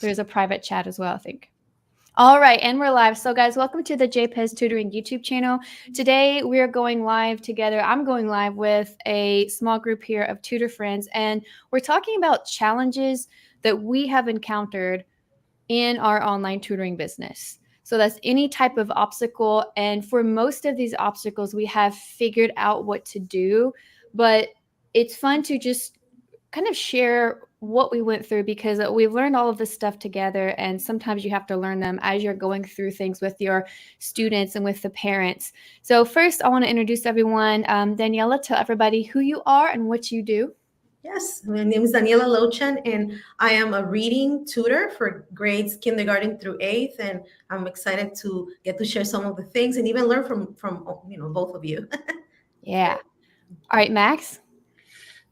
There's a private chat as well, I think. All right, and we're live. So guys, welcome to the JPES Tutoring YouTube channel. Today we are going live together. I'm going live with a small group here of tutor friends, and we're talking about challenges that we have encountered in our online tutoring business. So that's any type of obstacle. And for most of these obstacles, we have figured out what to do, but it's fun to just kind of share what we went through because we've learned all of this stuff together, and sometimes you have to learn them as you're going through things with your students and with the parents. So first, I want to introduce everyone. Daniela, tell everybody who you are and what you do. Yes, my name is Daniela Lochan, and I am a reading tutor for grades kindergarten through 8th, and I'm excited to get to share some of the things and even learn from both of you. Yeah. All right, Max.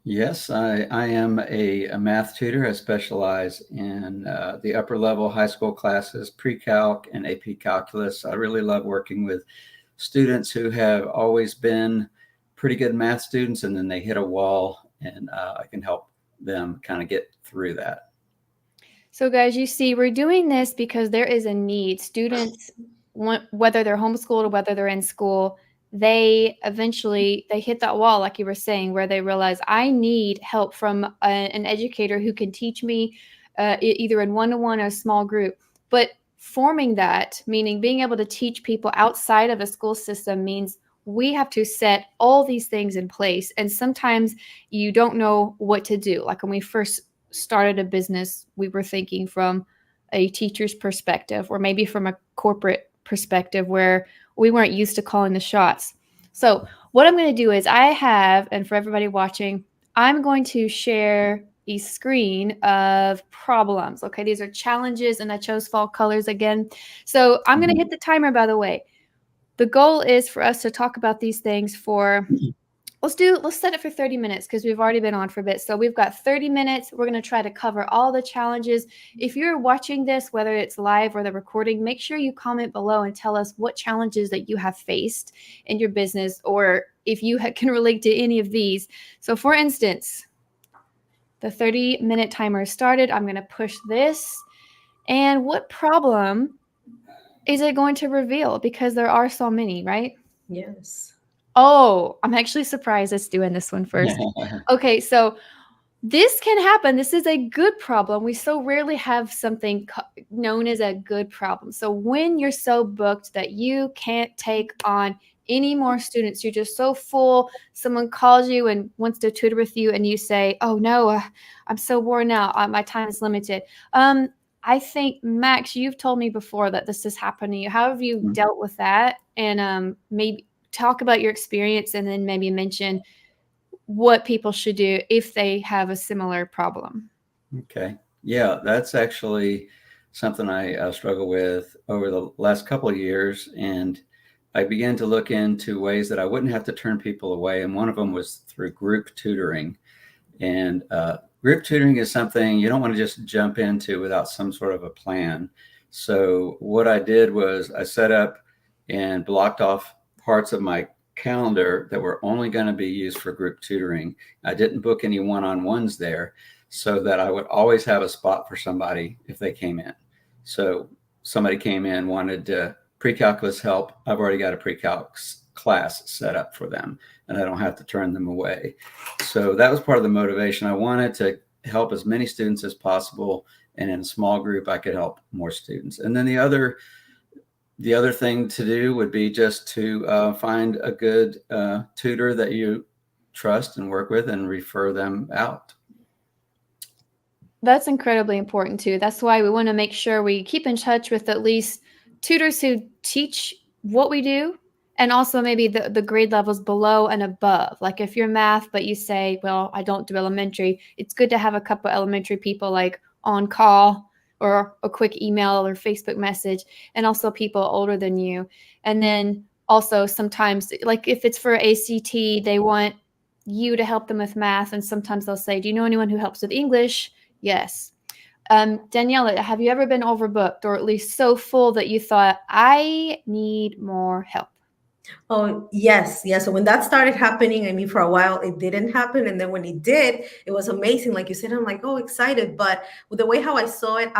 Yes, I am a math tutor. I specialize in the upper level high school classes, pre-calc and AP calculus. I really love working with students who have always been pretty good math students, and then they hit a wall, and I can help them kind of get through that. So guys, you see, we're doing this because there is a need. Students, whether they're homeschooled or whether they're in school, they hit that wall, like you were saying, where they realize I need help from an educator who can teach me either in one-to-one or a small group. But forming that, meaning being able to teach people outside of a school system, means we have to set all these things in place. And sometimes you don't know what to do. Like when we first started a business, we were thinking from a teacher's perspective or maybe from a corporate perspective where we weren't used to calling the shots. So what I'm going to do is and for everybody watching, I'm going to share a screen of problems. Okay, these are challenges, and I chose fall colors again. So I'm going to hit the timer, by the way. The goal is for us to talk about these things for let's set it for 30 minutes because we've already been on for a bit. So we've got 30 minutes. We're going to try to cover all the challenges. If you're watching this, whether it's live or the recording, make sure you comment below and tell us what challenges that you have faced in your business, or if you can relate to any of these. So for instance, the 30-minute timer started. I'm going to push this. And what problem is it going to reveal? Because there are so many, right? Yes. Oh, I'm actually surprised it's doing this one first. Okay, so this can happen. This is a good problem. We so rarely have something known as a good problem. So when you're so booked that you can't take on any more students, you're just so full, someone calls you and wants to tutor with you, and you say, oh no, I'm so worn out. My time is limited. I think, Max, you've told me before that this has happened to you. How have you dealt with that? And maybe talk about your experience, and then maybe mention what people should do if they have a similar problem. Okay. Yeah, that's actually something I struggle with over the last couple of years. And I began to look into ways that I wouldn't have to turn people away. And one of them was through group tutoring. And group tutoring is something you don't want to just jump into without some sort of a plan. So what I did was I set up and blocked off parts of my calendar that were only going to be used for group tutoring. I didn't book any one-on-ones there so that I would always have a spot for somebody if they came in. So somebody came in, wanted pre-calculus help. I've already got a pre-calculus class set up for them, and I don't have to turn them away. So that was part of the motivation. I wanted to help as many students as possible, and in a small group, I could help more students. And then the other thing to do would be just to find a good tutor that you trust and work with and refer them out. That's incredibly important too. That's why we want to make sure we keep in touch with at least tutors who teach what we do, and also maybe the grade levels below and above. Like if you're math, but you say, well, I don't do elementary, it's good to have a couple elementary people like on call, or a quick email or Facebook message, and also people older than you. And then also sometimes, like if it's for ACT, they want you to help them with math. And sometimes they'll say, do you know anyone who helps with English? Yes. Daniela, have you ever been overbooked, or at least so full that you thought, I need more help? Oh, yes. Yeah. So when that started happening, I mean, for a while, it didn't happen. And then when it did, it was amazing. Like you said, I'm like, oh, excited. But with the way how I saw it,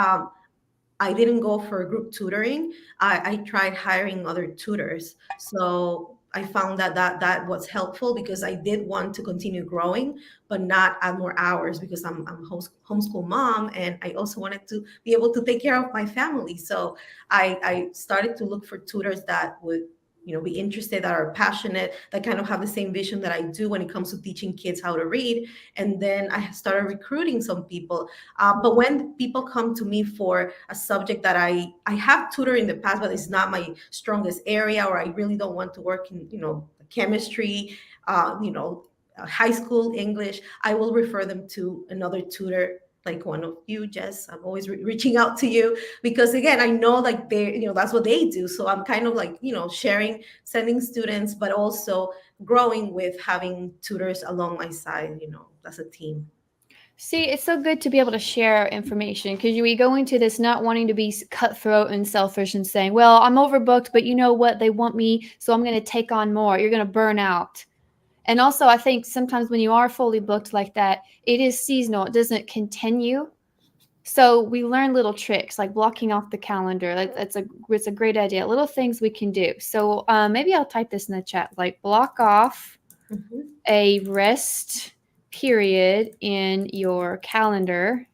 I didn't go for group tutoring. I tried hiring other tutors. So I found that was helpful because I did want to continue growing, but not add more hours because I'm homeschool mom, and I also wanted to be able to take care of my family. So I started to look for tutors that would be interested, that are passionate, that kind of have the same vision that I do when it comes to teaching kids how to read. And then I started recruiting some people. But when people come to me for a subject that I have tutored in the past, but it's not my strongest area, or I really don't want to work in chemistry, high school English, I will refer them to another tutor like one of you, Jess. I'm always reaching out to you because again, I know like that's what they do. So I'm kind of like sharing, sending students, but also growing with having tutors along my side. As a team. See, it's so good to be able to share information because we go into this not wanting to be cutthroat and selfish and saying, well, I'm overbooked, but you know what? They want me, so I'm going to take on more. You're going to burn out. And also, I think sometimes when you are fully booked like that, it is seasonal. It doesn't continue. So we learn little tricks like blocking off the calendar. It's a great idea. Little things we can do. So maybe I'll type this in the chat, like block off a rest period in your calendar.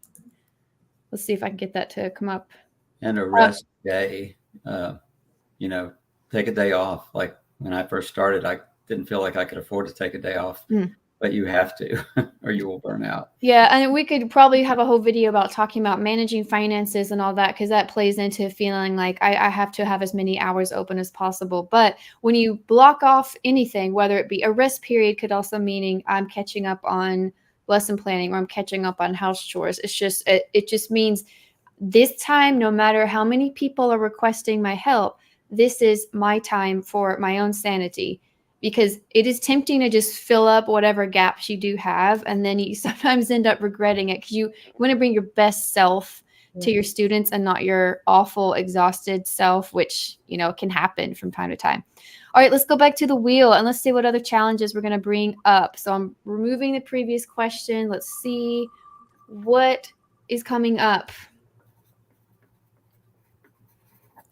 Let's see if I can get that to come up. And a rest day, take a day off. Like when I first started, I didn't feel like I could afford to take a day off, but you have to, or you will burn out. Yeah, and we could probably have a whole video about talking about managing finances and all that, because that plays into feeling like I have to have as many hours open as possible. But when you block off anything, whether it be a rest period, could also meaning I'm catching up on lesson planning or I'm catching up on house chores. It just means this time, no matter how many people are requesting my help, this is my time for my own sanity. Because it is tempting to just fill up whatever gaps you do have, and then you sometimes end up regretting it because you want to bring your best self to your students and not your awful, exhausted self, which can happen from time to time. All right, let's go back to the wheel and let's see what other challenges we're going to bring up. So I'm removing the previous question. Let's see what is coming up.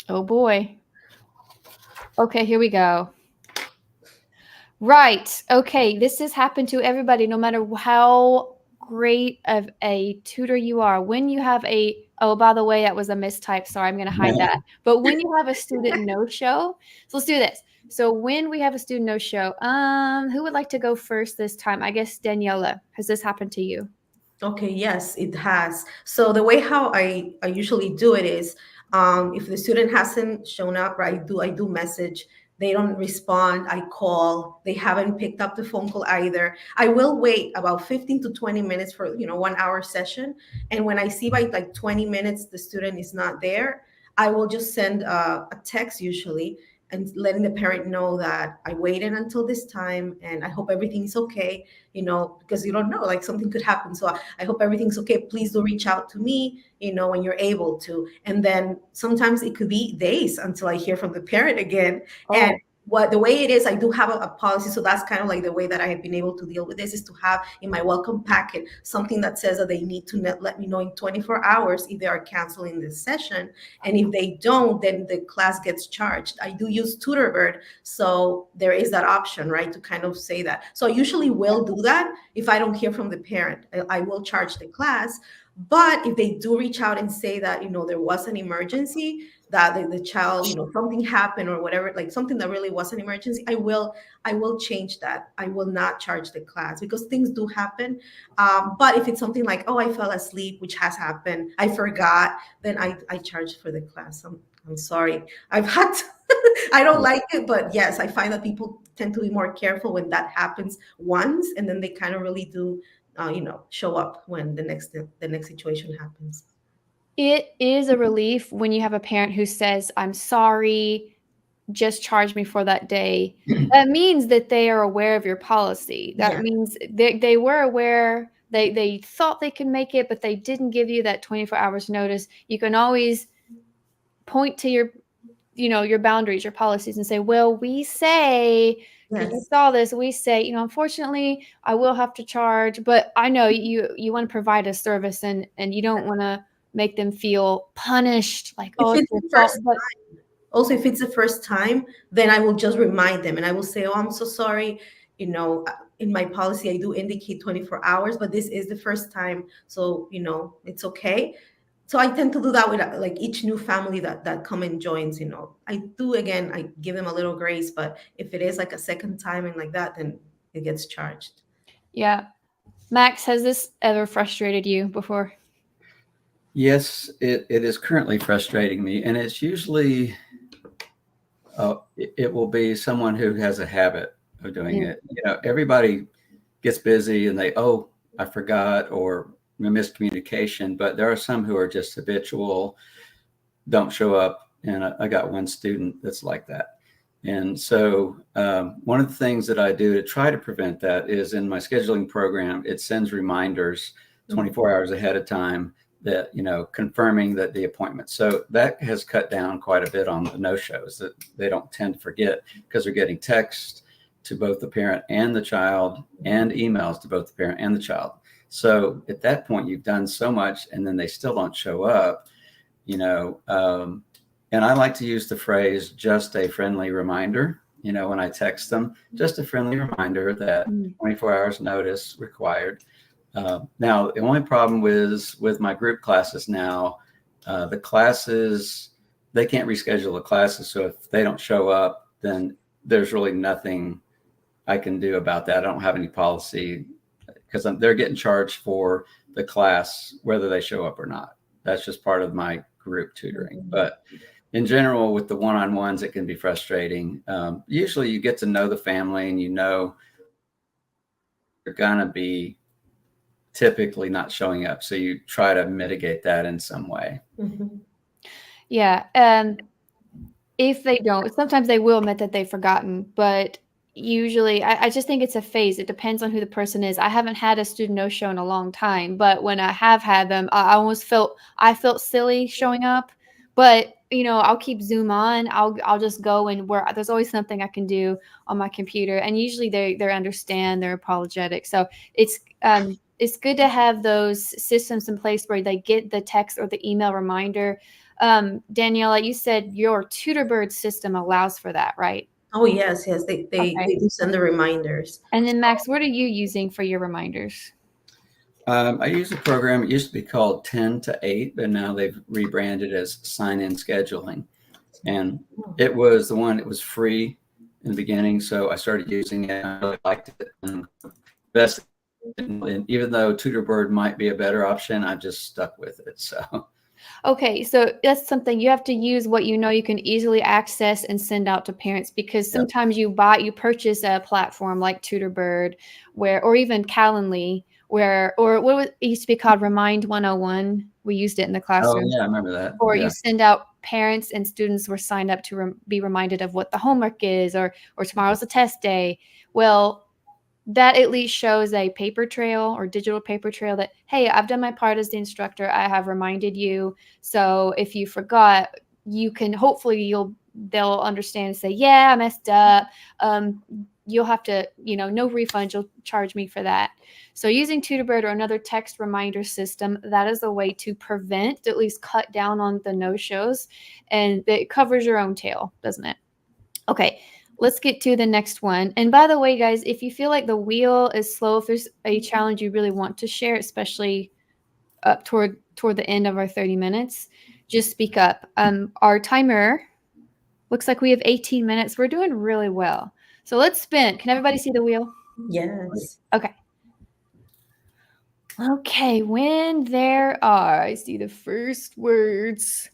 Oh boy. Okay, here we go. Right. Okay. This has happened to everybody, no matter how great of a tutor you are. When you have oh, by the way, that was a mistype. Sorry, I'm going to hide that. But when you have a student no-show, so let's do this. So when we have a student no-show, who would like to go first this time? I guess Daniela. Has this happened to you? Okay, yes, it has. So the way how I usually do it is, if the student hasn't shown up, right, I do message. They don't respond, I call. They haven't picked up the phone call either. I will wait about 15 to 20 minutes for 1 hour session. And when I see by like 20 minutes the student is not there, I will just send a text usually, and letting the parent know that I waited until this time and I hope everything's okay, because you don't know, like something could happen. So I hope everything's okay. Please do reach out to me, when you're able to. And then sometimes it could be days until I hear from the parent again. Oh. And the way it is, I do have a policy. So that's kind of like the way that I have been able to deal with this, is to have in my welcome packet something that says that they need to let me know in 24 hours if they are canceling this session. And if they don't, then the class gets charged. I do use TutorBird, so there is that option, right, to kind of say that. So I usually will do that. If I don't hear from the parent, I will charge the class. But if they do reach out and say that, there was an emergency, that the child, something happened or whatever, like something that really was an emergency, I will change that. I will not charge the class because things do happen. But if it's something like, oh, I fell asleep, which has happened, I forgot, then I charge for the class. I'm sorry. I've had to, I don't like it, but yes, I find that people tend to be more careful when that happens once, and then they kind of really do show up when the next situation happens. It is a relief when you have a parent who says, I'm sorry, just charge me for that day. That means that they are aware of your policy. That means they were aware, they thought they could make it, but they didn't give you that 24 hours notice. You can always point to your boundaries, your policies, and say, well, we say, because you saw this, we say, unfortunately, I will have to charge, but I know you want to provide a service and you don't want to make them feel punished, like, If oh, it's it's your the fault. first But Also, if it's the first time, then I will just remind them and I will say, oh, I'm so sorry. In my policy, I do indicate 24 hours, but this is the first time. So, it's okay. So I tend to do that with like each new family that come and joins. I do, again, I give them a little grace, but if it is like a second time and like that, then it gets charged. yeah. Max, has this ever frustrated you before? Yes, it is currently frustrating me, and it's usually it will be someone who has a habit of doing Mm. it. Everybody gets busy and oh, I forgot, or miscommunication, but there are some who are just habitual, don't show up. And I got one student that's like that. And so one of the things that I do to try to prevent that is in my scheduling program, it sends reminders 24 hours ahead of time that, confirming that the appointment. So that has cut down quite a bit on the no-shows, that they don't tend to forget because they're getting text to both the parent and the child and emails to both the parent and the child. So at that point, you've done so much and then they still don't show up, and I like to use the phrase, just a friendly reminder, when I text them, just a friendly reminder that 24 hours notice required. Now, the only problem with my group classes now, the classes, they can't reschedule the classes. So if they don't show up, then there's really nothing I can do about that. I don't have any policy because they're getting charged for the class, whether they show up or not. That's just part of my group tutoring. But in general, with the one-on-ones, it can be frustrating. Usually you get to know the family and they're going to be typically not showing up. So you try to mitigate that in some way. Mm-hmm. Yeah. If they don't, sometimes they will admit that they've forgotten, but usually I just think it's a phase. It depends on who the person is. I haven't had a student no show in a long time, but when I have had them, I almost felt silly showing up. But I'll keep Zoom on. I'll just go, and where there's always something I can do on my computer, and usually they understand, they're apologetic. So it's good to have those systems in place where they get the text or the email reminder. Daniela, you said your TutorBird system allows for that, right? Oh, yes, yes. They Okay. do send the reminders. And then Max, what are you using for your reminders? I use a program. It used to be called 10 to 8, but now they've rebranded as Sign-In Scheduling. And it was the one, it was free in the beginning. So I started using it. I really liked it. And best, and even though TutorBird might be a better option, I've just stuck with it. So. Okay, so that's something you have to use what you can easily access and send out to parents, because sometimes you purchase a platform like TutorBird or even Calendly, or what was, it used to be called Remind 101. We used it in the Oh classroom. yeah, I remember that. Or Yeah. you send out, parents and students were signed up to be reminded of what the homework is, or tomorrow's a test day. Well, that at least shows a paper trail or digital paper trail that, hey, I've done my part as the instructor. I have reminded you. So if you forgot, you can, hopefully they'll understand and say, yeah, I messed up. You'll have to, no refund. You'll charge me for that. So using TutorBird or another text reminder system, that is a way to prevent, at least cut down on the no-shows, and it covers your own tail, doesn't it? Okay, let's get to the next one. And by the way, guys, if you feel like the wheel is slow, if there's a challenge you really want to share, especially up toward the end of our 30 minutes, just speak up. Our timer looks like we have 18 minutes. We're doing really well. So let's spin. Can everybody see the wheel? Yes. Okay. Okay, when there are, I see the first words.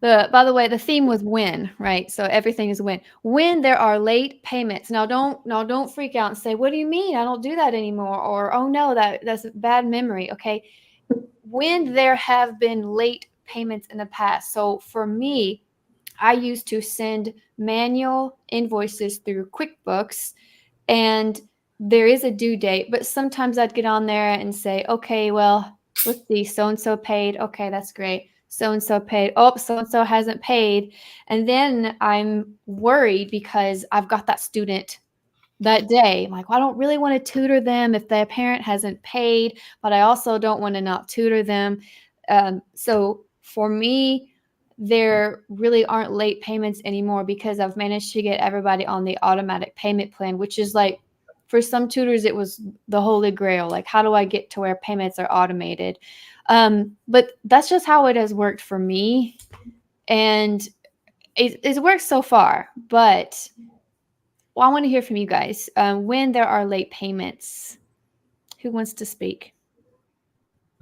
By the way, the theme was when, right? So everything is when. When there are late payments. Now don't freak out and say, "What do you mean? I don't do that anymore," or "Oh no, that's a bad memory." Okay. When there have been late payments in the past. So for me, I used to send manual invoices through QuickBooks, and there is a due date, but sometimes I'd get on there and say, "Okay, well, let's see, so and so paid. Okay, that's great. So and so paid. Oh, so and so hasn't paid." And then I'm worried because I've got that student that day. I'm like, well, I don't really want to tutor them if their parent hasn't paid, but I also don't want to not tutor them. So for me, there really aren't late payments anymore because I've managed to get everybody on the automatic payment plan, which is like, for some tutors, it was the holy grail. Like, how do I get to where payments are automated? But that's just how it has worked for me. And it works so far. But well, I want to hear from you guys. When there are late payments, who wants to speak?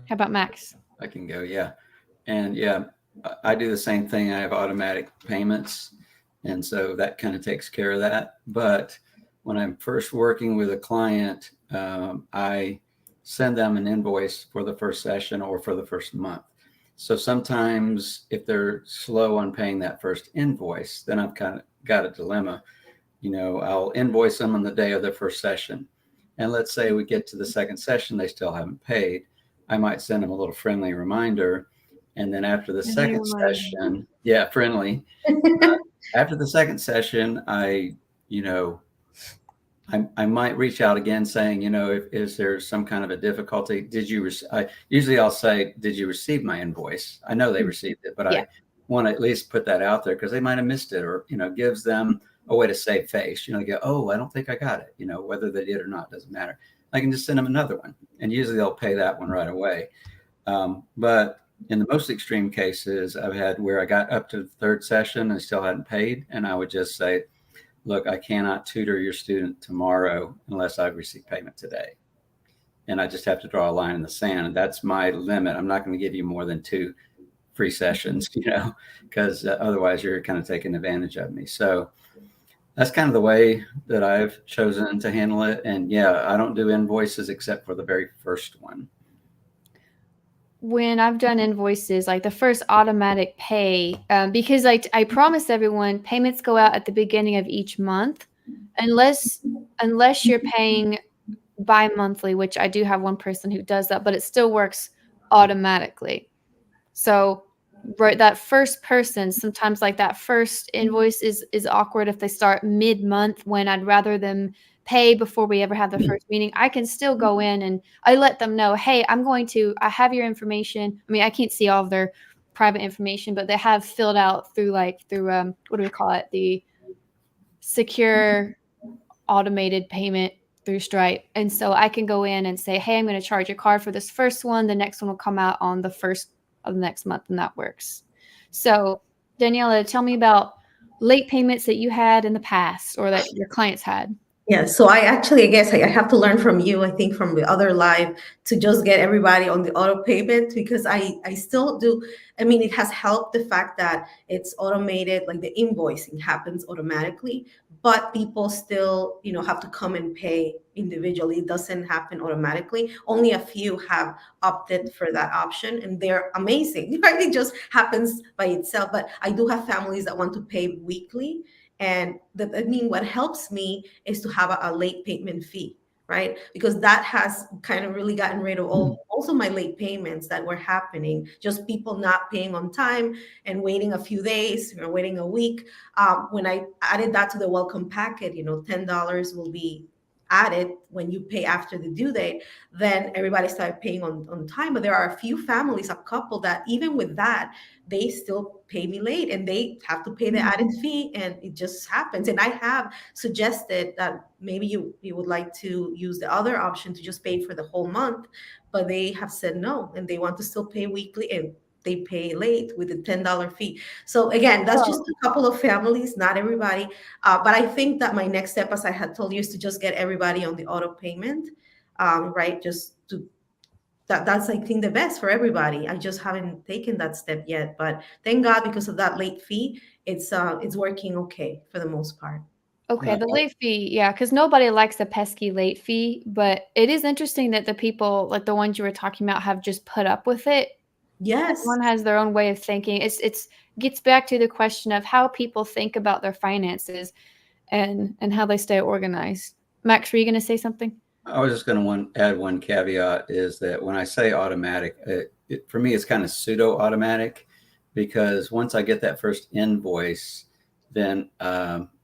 How about Max? I can go. Yeah. And yeah, I do the same thing. I have automatic payments. And so that kind of takes care of that. But when I'm first working with a client, I send them an invoice for the first session or for the first month. So sometimes if they're slow on paying that first invoice, then I've kind of got a dilemma. I'll invoice them on the day of their first session. And let's say we get to the second session, they still haven't paid. I might send them a little friendly reminder. And then after the second session, yeah, friendly. After the second session, you know, I might reach out again saying, is there some kind of a difficulty? Usually I'll say, did you receive my invoice? I know they received it, but Yeah. I want to at least put that out there because they might have missed it, or, gives them a way to save face. They go, oh, I don't think I got it. Whether they did or not doesn't matter. I can just send them another one, and usually they'll pay that one right away. But in the most extreme cases, I've had where I got up to the third session and still hadn't paid, and I would just say, look, I cannot tutor your student tomorrow unless I receive payment today. And I just have to draw a line in the sand. And that's my limit. I'm not going to give you more than 2 free sessions, because otherwise you're kind of taking advantage of me. So that's kind of the way that I've chosen to handle it. And yeah, I don't do invoices except for the very first one. When I've done invoices, like the first automatic pay, because I promise everyone payments go out at the beginning of each month, unless you're paying bi-monthly, which I do have one person who does that, but it still works automatically. So right, that first person, sometimes like that first invoice is awkward if they start mid-month, when I'd rather them pay before we ever have the first meeting. I can still go in and I let them know, hey, I have your information. I mean, I can't see all of their private information, but they have filled out through what do we call it? The secure automated payment through Stripe. And so I can go in and say, hey, I'm going to charge a card for this first one. The next one will come out on the first of the next month, and that works. So, Daniela, tell me about late payments that you had in the past or that your clients had. Yeah, so I guess I have to learn from you, I think from the other live, to just get everybody on the auto payment, because I still do. I mean, it has helped the fact that it's automated, like the invoicing happens automatically, but people still, have to come and pay individually. It doesn't happen automatically. Only a few have opted for that option, and they're amazing, right? It just happens by itself. But I do have families that want to pay weekly. And what helps me is to have a late payment fee, right? Because that has kind of really gotten rid of also my late payments that were happening, just people not paying on time and waiting a few days, waiting a week. When I added that to the welcome packet, $10 will be added when you pay after the due date, then everybody started paying on time. But there are a few families, a couple, that even with that, they still pay me late and they have to pay the added fee, and it just happens. And I have suggested that maybe you would like to use the other option to just pay for the whole month, but they have said no, and they want to still pay weekly, and they pay late with a $10 fee. So again, that's just a couple of families, not everybody. But I think that my next step, as I had told you, is to just get everybody on the auto payment, right? Just to that's, I think, the best for everybody. I just haven't taken that step yet, but thank God, because of that late fee, it's working okay for the most part. Okay, the late fee, yeah, because nobody likes a pesky late fee, but it is interesting that the people, like the ones you were talking about, have just put up with it. Yes. Everyone has their own way of thinking. It's gets back to the question of how people think about their finances and how they stay organized. Max, were you going to say something? I was just going to add one caveat, is that when I say automatic, for me, it's kind of pseudo automatic, because once I get that first invoice, then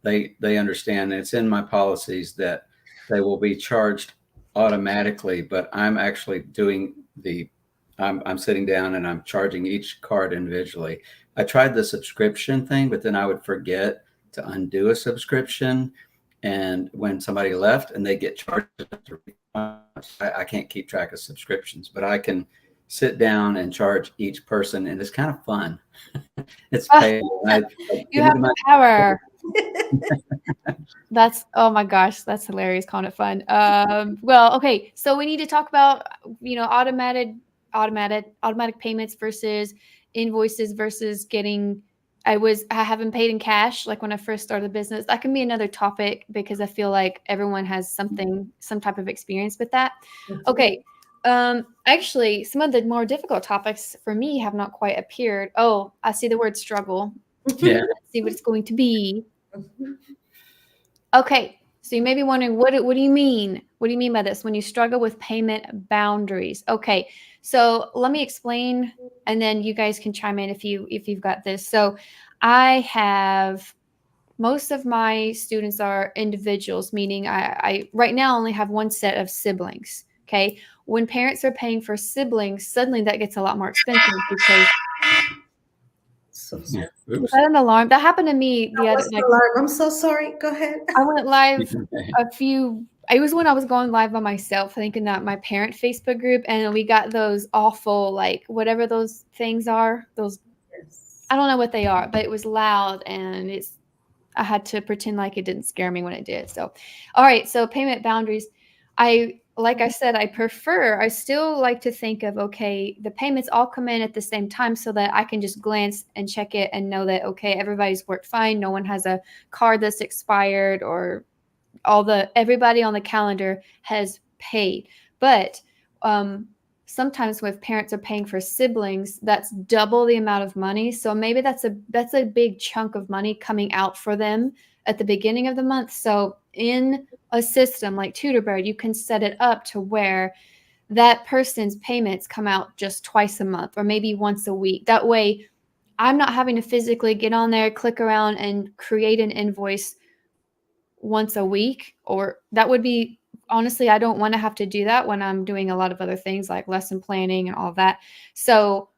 they understand, and it's in my policies, that they will be charged automatically, but I'm actually doing the I'm sitting down and I'm charging each card individually. I tried the subscription thing, but then I would forget to undo a subscription. And when somebody left and they get charged, I can't keep track of subscriptions, but I can sit down and charge each person, and it's kind of fun. It's Ah, payable. you Give me have the the money. power. That's, oh my gosh, that's hilarious. Calling it fun. Well, okay, so we need to talk about, automatic payments versus invoices versus getting. I haven't paid in cash like when I first started the business. That can be another topic because I feel like everyone has some type of experience with that. Okay. Actually, some of the more difficult topics for me have not quite appeared. Oh, I see the word struggle. Yeah. Let's see what it's going to be. Okay, so you may be wondering, what do you mean? What do you mean by this when you struggle with payment boundaries? Okay, so let me explain, and then you guys can chime in if you've got this. So I have most of my students are individuals, meaning I right now only have one set of siblings. Okay, when parents are paying for siblings, suddenly that gets a lot more expensive because So Yeah. sorry. was Oops. that an alarm? That happened to me the That other was the like alarm. I'm so sorry. Go ahead. I went live Okay. it was when I was going live by myself, thinking that my parent Facebook group, and we got those awful, like, whatever those things are, those, Yes. I don't know what they are, but it was loud and I had to pretend like it didn't scare me when it did. So, all right. So payment boundaries. Like I said, I still like to think of, okay, the payments all come in at the same time so that I can just glance and check it and know that, okay, everybody's worked fine. No one has a card that's expired, or everybody on the calendar has paid. But um, sometimes when parents are paying for siblings, that's double the amount of money. So maybe that's a big chunk of money coming out for them at the beginning of the month. So in a system like TutorBird, you can set it up to where that person's payments come out just twice a month or maybe once a week. That way, I'm not having to physically get on there, click around, and create an invoice once a week. Or that would be, honestly, I don't want to have to do that when I'm doing a lot of other things like lesson planning and all that. So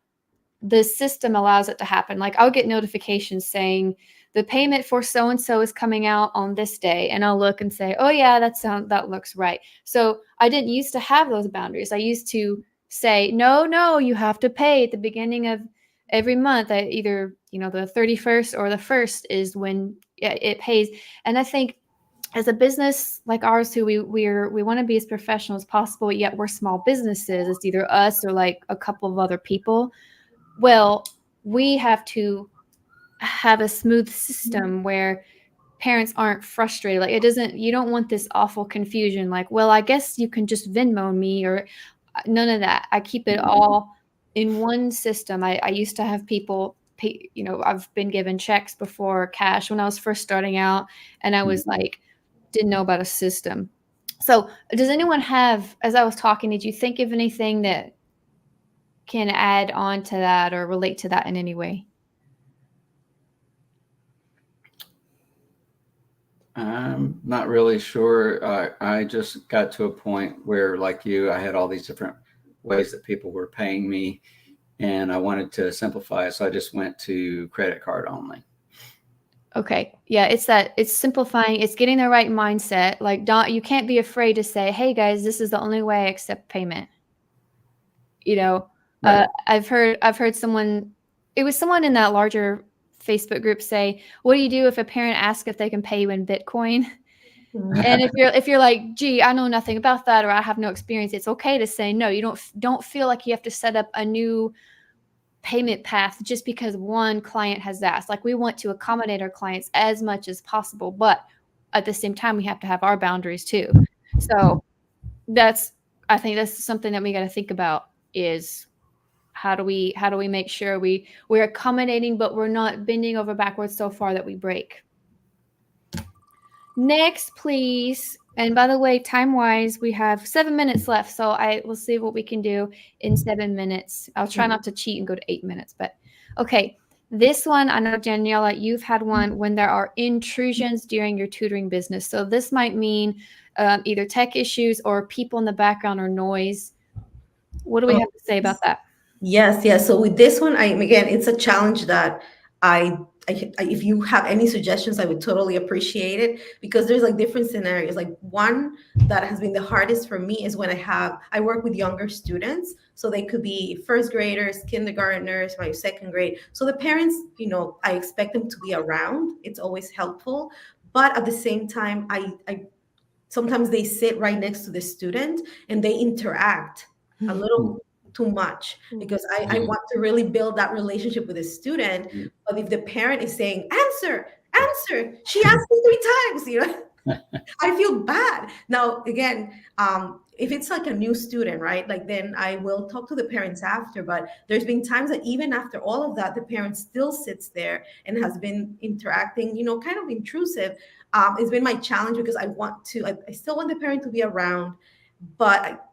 the system allows it to happen. Like, I'll get notifications saying the payment for so and so is coming out on this day, and I'll look and say, oh yeah, that looks right. So I didn't used to have those boundaries. I used to say, no, you have to pay at the beginning of every month. Either the 31st or the 1st is when it pays. And I think as a business like ours, who we want to be as professional as possible, yet we're small businesses. It's either us or like a couple of other people. Well, we have to have a smooth system where parents aren't frustrated. Like, you don't want this awful confusion. Like, well, I guess you can just Venmo me, or none of that. I keep it all in one system. I used to have people pay, I've been given checks before, cash, when I was first starting out, and I was like, didn't know about a system. So does anyone have, as I was talking, did you think of anything that can add on to that or relate to that in any way? I'm not really sure. I just got to a point where, like you, I had all these different ways that people were paying me, and I wanted to simplify it. So I just went to credit card only. Okay. Yeah, it's simplifying, it's getting the right mindset. Like, you can't be afraid to say, "Hey guys, this is the only way I accept payment." You know, Right. I've heard someone, it was someone in that larger Facebook group say, "What do you do if a parent asks if they can pay you in Bitcoin?" And if you're like, "Gee, I know nothing about that, or I have no experience," it's okay to say no. You don't feel like you have to set up a new payment path just because one client has asked. Like, we want to accommodate our clients as much as possible, but at the same time, we have to have our boundaries too. So I think that's something that we got to think about, is how do we make sure we're accommodating, but we're not bending over backwards so far that we break. Next, please. And by the way, time-wise, we have 7 minutes left, so I will see what we can do in 7 minutes. I'll try not to cheat and go to 8 minutes, but okay. This one, I know, Daniela, you've had one when there are intrusions during your tutoring business. So this might mean either tech issues or people in the background or noise. What do we have to say about that? Yes, yes. So with this one, I again, it's a challenge that if you have any suggestions, I would totally appreciate it because there's like different scenarios. Like one that has been the hardest for me is when I work with younger students, so they could be first graders, kindergartners, my second grade. So the parents, I expect them to be around. It's always helpful, but at the same time, I sometimes they sit right next to the student and they interact a little too much because I Mhm. want to really build that relationship with the student. But if the parent is saying, answer, answer, she asked me 3 times, I feel bad. Now, again, if it's like a new student, right? Like then I will talk to the parents after. But there's been times that even after all of that, the parent still sits there and has been interacting, kind of intrusive. It's been my challenge because I still want the parent to be around, but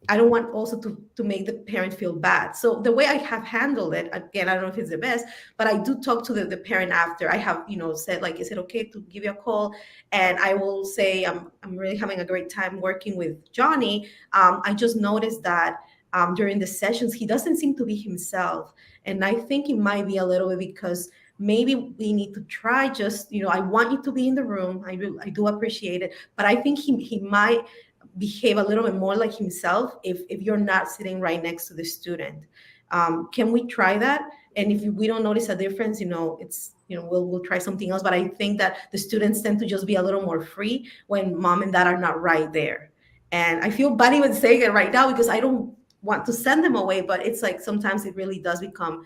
I don't want also to make the parent feel bad. So the way I have handled it, again, I don't know if it's the best, but I do talk to the parent after. I have, said like, is it okay to give you a call? And I will say, I'm really having a great time working with Johnny. I just noticed that during the sessions, he doesn't seem to be himself. And I think it might be a little bit because maybe we need to try just, I want you to be in the room. I do appreciate it. But I think he might behave a little bit more like himself if you're not sitting right next to the student. Can we try that? And if we don't notice a difference, it's we'll try something else. But I think that the students tend to just be a little more free when mom and dad are not right there. And I feel bad even saying it right now because I don't want to send them away, but it's like sometimes it really does become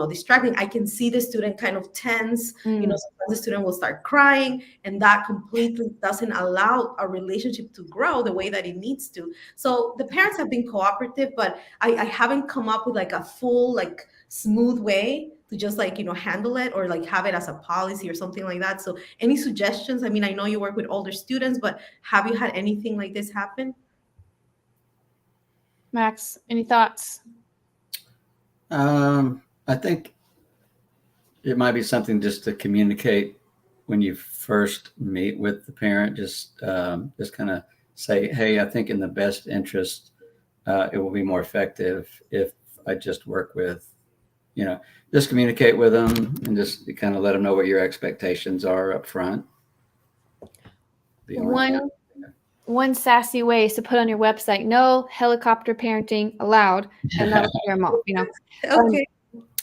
distracting. I can see the student kind of tense. Mm. Sometimes the student will start crying, and that completely doesn't allow a relationship to grow the way that it needs to. So the parents have been cooperative, but I haven't come up with like a full, like smooth way to just like handle it or like have it as a policy or something like that. So any suggestions? I mean, I know you work with older students, but have you had anything like this happen? Max, any thoughts? I think it might be something just to communicate when you first meet with the parent. Just kind of say, "Hey, I think in the best interest, it will be more effective if I just work with, you know, just communicate with them and just kind of let them know what your expectations are up front." The only thing. One one sassy way is to put on your website, no helicopter parenting allowed, and that'll scare them off. Um, Okay.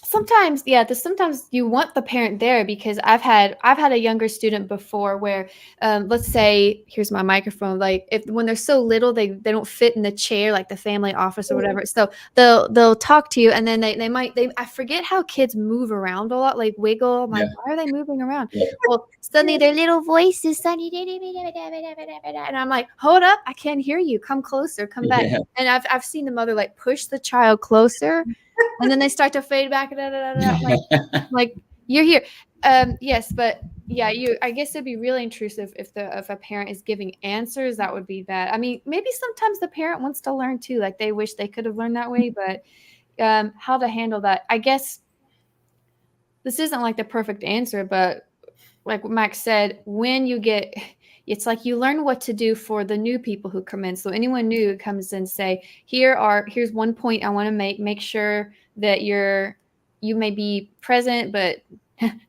Sometimes, yeah, sometimes you want the parent there because I've had a younger student before where, let's say, here's my microphone. Like if when they're so little, they don't fit in the chair like the family office or whatever. So they'll talk to you, and then they might they I forget how kids move around a lot, like wiggle. I'm Yeah, like, why are they moving around? yeah, Well, suddenly their little voices, Sunny, and I'm like, hold up, I can't hear you. Come closer, come back. yeah. And I've seen the mother like push the child closer, and then they start to fade back. Like you're here. Yes, but yeah, I guess it'd be really intrusive if a parent is giving answers. That would be bad. I mean, maybe sometimes the parent wants to learn too. Like they wish they could have learned that way, but how to handle that? I guess this isn't like the perfect answer, but like what Max said, when you get it's like you learn what to do for the new people who come in. So anyone new who comes in, say, here's one point I want to make sure that you may be present, but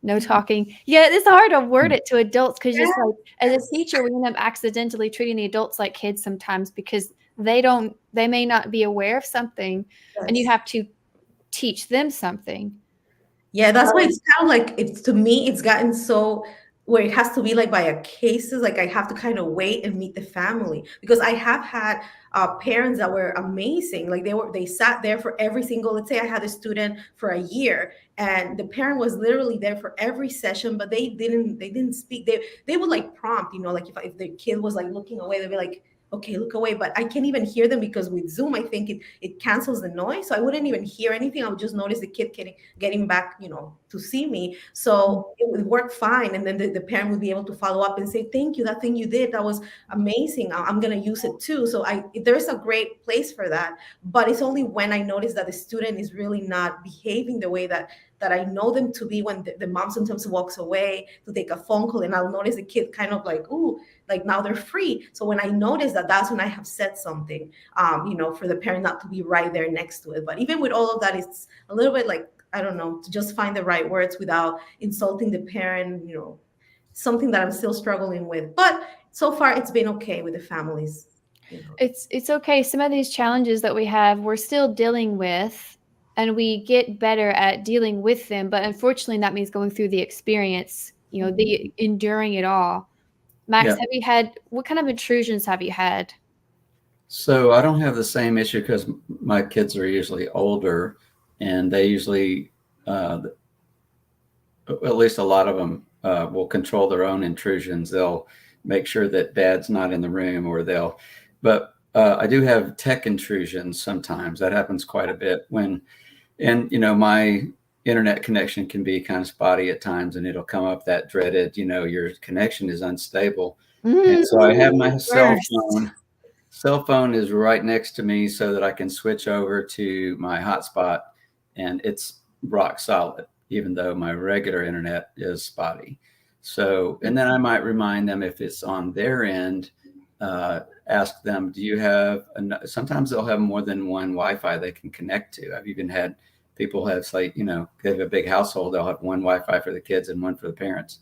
no talking. Yeah, it's hard to word it to adults because just like as a Yes. teacher, we end up accidentally treating the adults like kids sometimes because they may not be aware of something, and you Yes. have to teach them something. Yeah, that's why Um, it's kind of like it's to me, it's gotten so where it has to be like by a cases, like I have to kind of wait and meet the family because I have had parents that were amazing. Like they sat there for every single, let's say I had a student for a year and the parent was literally there for every session, but they didn't speak. They would like prompt, like if the kid was like looking away, they'd be like, okay, look away. But I can't even hear them because with Zoom, I think it cancels the noise. So I wouldn't even hear anything. I would just notice the kid getting back, to see me. So it would work fine. And then the parent would be able to follow up and say, thank you, that thing you did, that was amazing. I'm going to use it too. So there's a great place for that. But it's only when I notice that the student is really not behaving the way that that I know them to be when the mom sometimes walks away to take a phone call, and I'll notice the kid kind of like, ooh, like now they're free. So when I notice that, that's when I have said something, for the parent not to be right there next to it. But even with all of that, it's a little bit like, I don't know, to just find the right words without insulting the parent, something that I'm still struggling with. But so far, it's been okay with the families. It's okay. Some of these challenges that we have, we're still dealing with, and we get better at dealing with them. But unfortunately, that means going through the experience, the enduring it all. Max, Yeah. what kind of intrusions have you had? So I don't have the same issue because my kids are usually older, and they usually, at least a lot of them, will control their own intrusions. They'll make sure that dad's not in the room, but I do have tech intrusions sometimes. That happens quite a bit and my internet connection can be kind of spotty at times, and it'll come up that dreaded, your connection is unstable. And so I have my cell Worst. phone. Cell phone is right next to me so that I can switch over to my hotspot, and it's rock solid, even though my regular internet is spotty. So, and then I might remind them if it's on their end, ask them, do you have, sometimes they'll have more than one Wi-Fi they can connect to. I've even had people have, like, they have a big household, they'll have one Wi-Fi for the kids and one for the parents.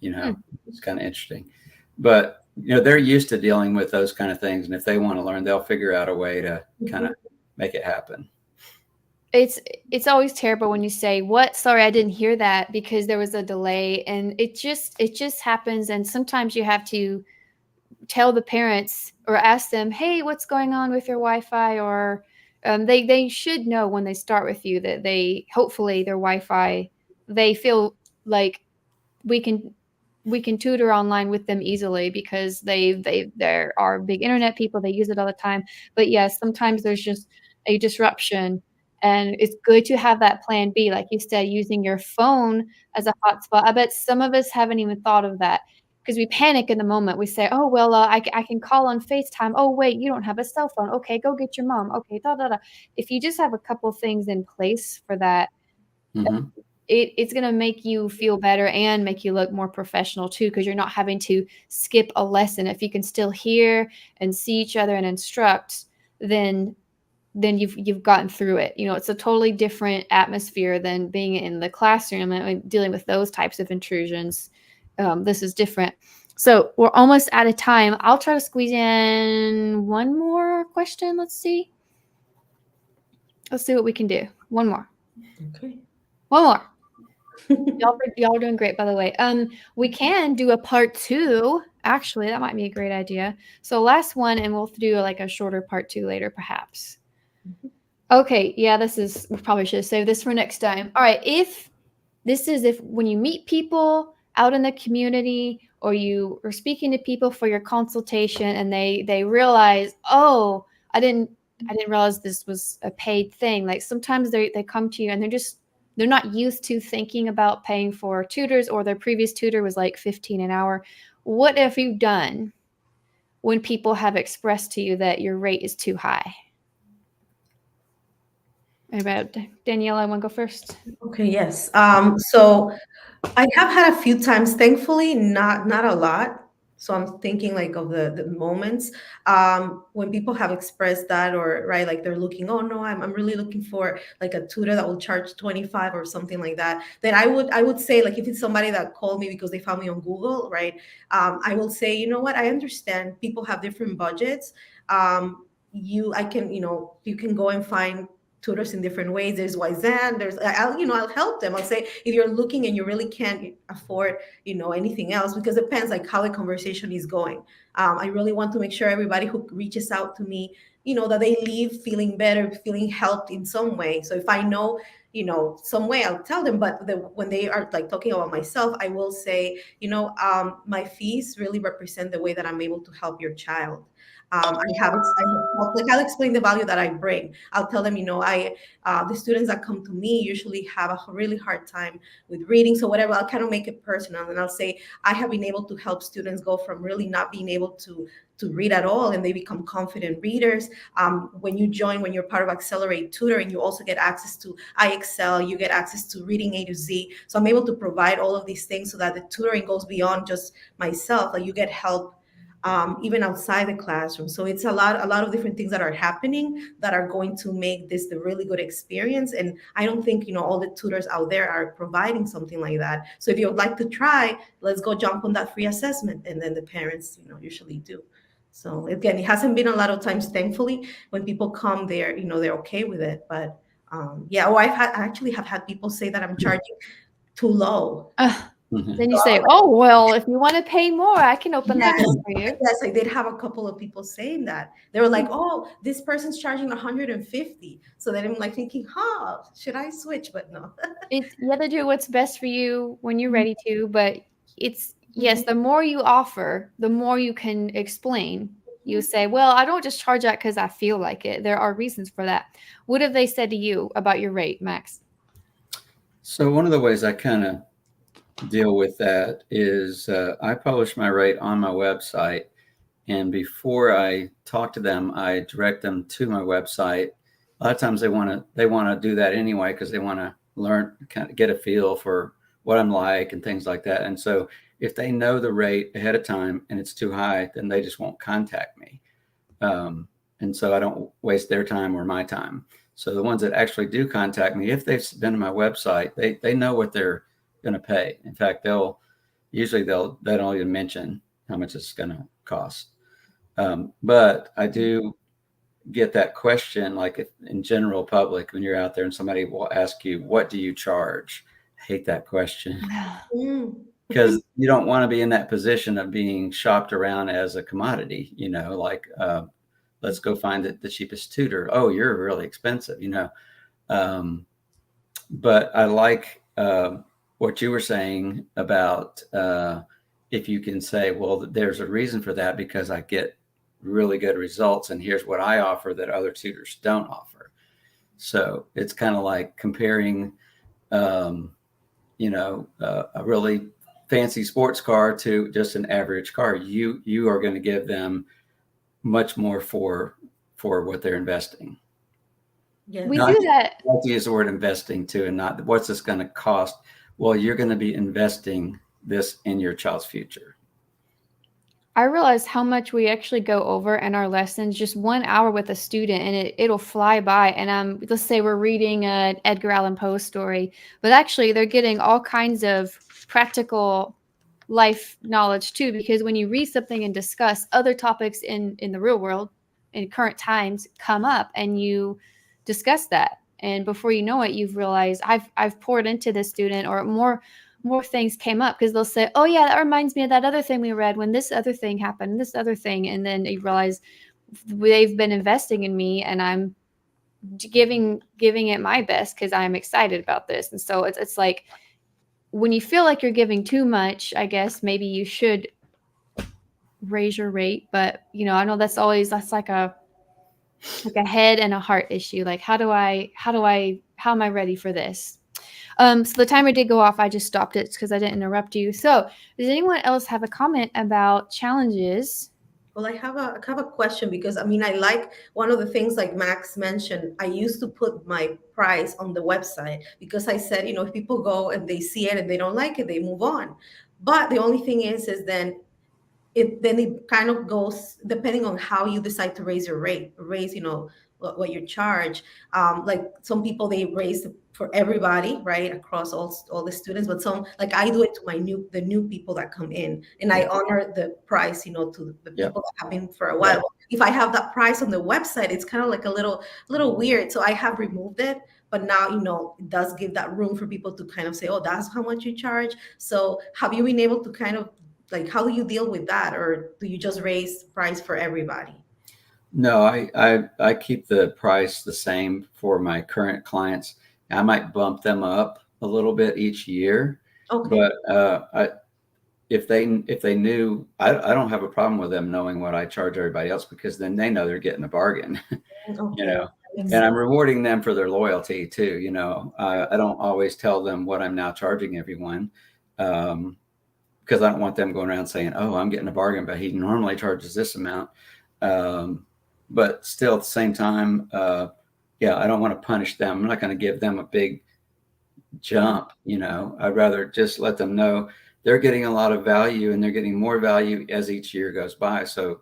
It's kind of interesting. But they're used to dealing with those kind of things, and if they want to learn, they'll figure out a way to kind of make it happen. It's always terrible when you say, "What? Sorry, I didn't hear that," because there was a delay, and it just happens. And sometimes you have to tell the parents or ask them, "Hey, what's going on with your Wi-Fi?" Or they should know when they start with you that they hopefully their Wi-Fi, they feel like we can we can tutor online with them easily because there are big internet people, they use it all the time. But yes, sometimes there's just a disruption, and it's good to have that plan B, like you said, using your phone as a hotspot. I bet some of us haven't even thought of that because we panic in the moment. We say, "Oh, well, I can call on FaceTime. Oh, wait, you don't have a cell phone. Okay, go get your mom. Okay, da da da." If you just have a couple things in place for that, Hmm. it's gonna make you feel better and make you look more professional too, because 'cause you're not having to skip a lesson. If you can still hear and see each other and instruct, then you've gotten through it. It's a totally different atmosphere than being in the classroom and dealing with those types of intrusions. This is different. So, we're almost out of time. I'll try to squeeze in one more question. Let's see. Let's see what we can do. One more. Okay. One more. Y'all are doing great, by the way. We can do a part 2. Actually, that might be a great idea. So last one, and we'll do like a shorter part 2 later, perhaps. Okay, yeah, we probably should have saved this for next time. All right, if when you meet people out in the community or you are speaking to people for your consultation and they realize, oh, I didn't realize this was a paid thing. Like sometimes they come to you and they're not used to thinking about paying for tutors, or their previous tutor was like 15 an hour. What have you done when people have expressed to you that your rate is too high? About Danielle, I want to go first. Okay, yes. So I have had a few times, thankfully, not a lot. So I'm thinking like of the moments when people have expressed that, or right, like they're looking, oh no, I'm really looking for like a tutor that will charge 25 or something like that. Then I would say, like, if it's somebody that called me because they found me on Google, right? I will say, you know what, I understand people have different budgets. You can go and find tutors in different ways. There's Wyzan. I'll help them. I'll say, if you're looking and you really can't afford, anything else, because it depends like how the conversation is going. I really want to make sure everybody who reaches out to me, that they leave feeling better, feeling helped in some way. So if I know, some way, I'll tell them. But when they are like talking about myself, I will say, my fees really represent the way that I'm able to help your child. I'll explain the value that I bring. I'll tell them, the students that come to me usually have a really hard time with reading. So whatever, I'll kind of make it personal, and I'll say I have been able to help students go from really not being able to read at all, and they become confident readers. When you're part of Accelerate Tutoring, you also get access to iExcel, you get access to Reading A to Z. So I'm able to provide all of these things so that the tutoring goes beyond just myself. Like you get help even outside the classroom. So it's a lot of different things that are happening that are going to make this the really good experience. And I don't think all the tutors out there are providing something like that. So if you would like to try, let's go jump on that free assessment, and then the parents usually do. So again, it hasn't been a lot of times, thankfully, when people come there, they're okay with it. But yeah, or I actually have had people say that I'm charging too low. Then you say, "Oh, well, if you want to pay more, I can open that Yes, door for you." yes, I did have a couple of people saying that. They were like, "Oh, this person's charging 150." So then I'm like thinking, "Huh, should I switch?" But no. You have to do what's best for you when you're ready to, but yes, Mhm. the more you offer, the more you can explain. You say, "Well, I don't just charge that because I feel like it. There are reasons for that." What have they said to you about your rate, Max? So one of the ways I kind of deal with that is I publish my rate on my website, and before I talk to them, I direct them to my website. A lot of times they want to do that anyway because they want to learn, kind of get a feel for what I'm like and things like that. And so if they know the rate ahead of time and it's too high, then they just won't contact me. And so I don't waste their time or my time. So the ones that actually do contact me, if they've been to my website, they know what they're going to pay. In fact, they don't even mention how much it's going to cost. But I do get that question, like in general public, when you're out there and somebody will ask you, "What do you charge?" I hate that question Mm. because you don't want to be in that position of being shopped around as a commodity. Like let's go find the cheapest tutor. Oh, you're really expensive. Um, but I like what you were saying about if you can say, well, there's a reason for that because I get really good results, and here's what I offer that other tutors don't offer. So it's kind of like comparing, a really fancy sports car to just an average car. You are going to give them much more for what they're investing. We Yes. Not do that. let's use the word investing too, and not what's this going to cost. Well, you're going to be investing this in your child's future. I realize how much we actually go over in our lessons, just 1 hour with a student, and it'll fly by. And let's say we're reading an Edgar Allan Poe story, but actually they're getting all kinds of practical life knowledge too. Because when you read something and discuss other topics in the real world, in current times, come up, and you discuss that, and before you know it, you've realized I've poured into this student, or more things came up because they'll say, "Oh yeah, that reminds me of that other thing we read when this other thing happened, this other thing," and then you realize they've been investing in me, and I'm giving it my best because I'm excited about this. And so it's like when you feel like you're giving too much, I guess maybe you should raise your rate. But I know that's like a head and a heart issue. Like how am I ready for this? So the timer did go off. I just stopped it because I didn't interrupt you. So does anyone else have a comment about challenges? Well, I have a question, because I mean, I like one of the things like Max mentioned. I used to put my price on the website because I said, if people go and they see it and they don't like it, they move on. But the only thing is then it kind of goes depending on how you decide to raise your rate, raise what you charge. Like some people, they raise for everybody, right, across all the students. But some, like I do it to the new people that come in, and I Yeah. honor the price, to the Yeah. people that have been for a Right. while. If I have that price on the website, it's kind of like a little weird, so I have removed it. But now, it does give that room for people to kind of say, oh, that's how much you charge. So have you been able to kind of, like, how do you deal with that, or do you just raise price for everybody? No, I keep the price the same for my current clients. I might bump them up a little bit each year, Okay. but if they knew, I don't have a problem with them knowing what I charge everybody else, because then they know they're getting a bargain. You Okay, know, that makes and sense. I'm rewarding them for their loyalty too. You know, I don't always tell them what I'm now charging everyone, because I don't want them going around saying, "Oh, I'm getting a bargain, but he normally charges this amount." Um, but still, at the same time, yeah, I don't want to punish them. I'm not going to give them a big Mhm. jump. You know, I'd rather just let them know they're getting a lot of value, and they're getting more value as each year goes by. So,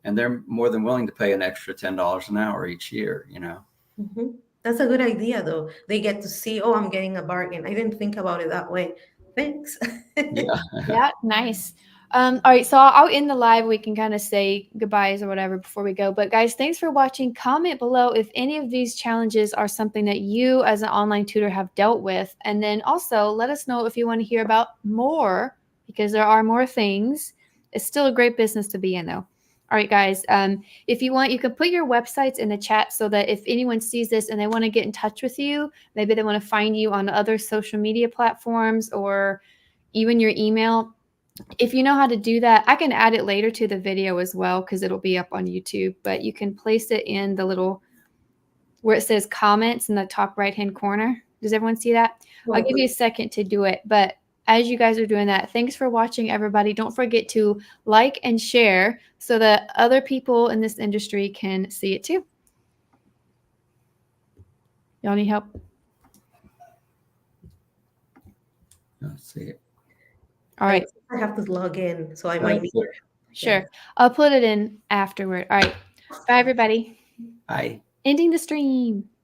and they're more than willing to pay an extra $10 an hour each year. You know. Mhm. That's a good idea, though. They get to see, oh, I'm getting a bargain. I didn't think about it that way. Thanks. Yeah. Yeah, nice. All right, so I'll end the live. We can kind of say goodbyes or whatever before we go. But guys, thanks for watching. Comment below if any of these challenges are something that you as an online tutor have dealt with. And then also let us know if you want to hear about more, because there are more things. It's still a great business to be in, though. All right, guys. If you want, you can put your websites in the chat so that if anyone sees this and they want to get in touch with you, maybe they want to find you on other social media platforms or even your email. If you know how to do that, I can add it later to the video as well because it'll be up on YouTube, but you can place it in the little where it says comments in the top right-hand corner. Does everyone see that? I'll give you a second to do it, but as you guys are doing that, thanks for watching, everybody. Don't forget to like and share so that other people in this industry can see it too. Y'all need help? Let's see. All right. I have to log in, so I might need your help. Sure. I'll put it in afterward. All right. Bye, everybody. Hi. Ending the stream.